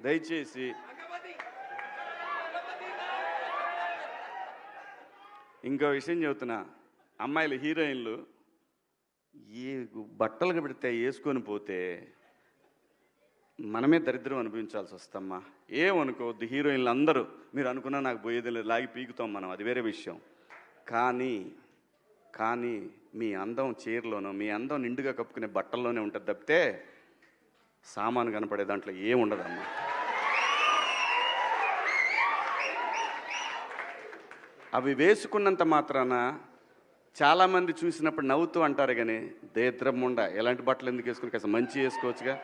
దయచేసి ఇంకో విషయం చెబుతున్నా, అమ్మాయిలు హీరోయిన్లు ఈ బట్టలు పెడితే వేసుకొని పోతే మనమే దరిద్రం అనిపించాల్సి వస్తమ్మా. ఏమనుకోవద్దు, హీరోయిన్లు అందరూ మీరు అనుకున్నా నాకు పోయేది లేదు, లాగి పీకుతాం మనం, అది వేరే విషయం. కానీ మీ అందం చీరలోనో, మీ అందం నిండుగా కప్పుకునే బట్టల్లోనే ఉంటుంది తప్పితే సామాను కనపడే దాంట్లో ఏముండదమ్మా. అవి వేసుకున్నంత మాత్రాన చాలామంది చూసినప్పుడు నవ్వుతూ అంటారు, కానీ దేద్రమ్ముండ ఎలాంటి బట్టలు ఎందుకు వేసుకుని కాస్త మంచి వేసుకోవచ్చుగా,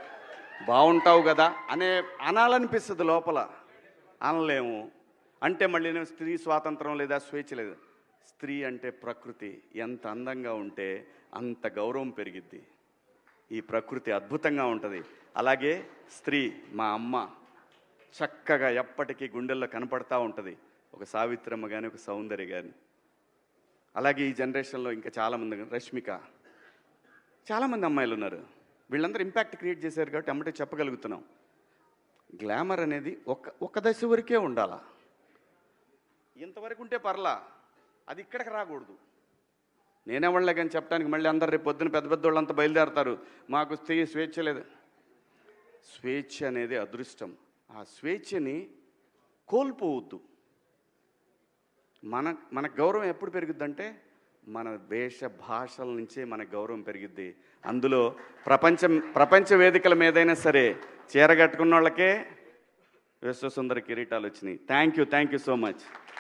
బాగుంటావు కదా అనాలనిపిస్తుంది లోపల, అనలేము. అంటే మళ్ళీ స్త్రీ స్వాతంత్రం లేదా, స్వేచ్ఛ లేదా. స్త్రీ అంటే ప్రకృతి, ఎంత అందంగా ఉంటే అంత గౌరవం పెరిగిద్ది. ఈ ప్రకృతి అద్భుతంగా ఉంటుంది. అలాగే స్త్రీ మా అమ్మ చక్కగా ఎప్పటికీ గుండెల్లో కనపడతా ఉంటుంది, ఒక సావిత్రమ్మ కానీ, ఒక సౌందర్య కానీ. అలాగే ఈ జనరేషన్లో ఇంకా చాలామంది, రష్మిక, చాలామంది అమ్మాయిలు ఉన్నారు. వీళ్ళందరూ ఇంపాక్ట్ క్రియేట్ చేశారు కాబట్టి అమ్మటే చెప్పగలుగుతున్నాం. గ్లామర్ అనేది ఒక దశ వరకే ఉండాలా, ఇంతవరకు ఉంటే పర్లా, అది ఇక్కడికి రాకూడదు. నేనేవాళ్ళే కానీ చెప్పడానికి మళ్ళీ అందరు రేపు పొద్దున పెద్ద పెద్ద వాళ్ళంతా బయలుదేరతారు, మాకు స్వేచ్ఛ లేదు. స్వేచ్ఛ అనేది అదృష్టం. ఆ స్వేచ్ఛని కోల్పోవద్దు. మన గౌరవం ఎప్పుడు పెరుగుద్దంటే మన వేష భాషల నుంచే మన గౌరవం పెరిగిద్ది. అందులో ప్రపంచ వేదికల మీదైనా సరే చీర కట్టుకున్న వాళ్ళకే విశ్వసుందర కిరీటాలు వచ్చినాయి. Thank you so much.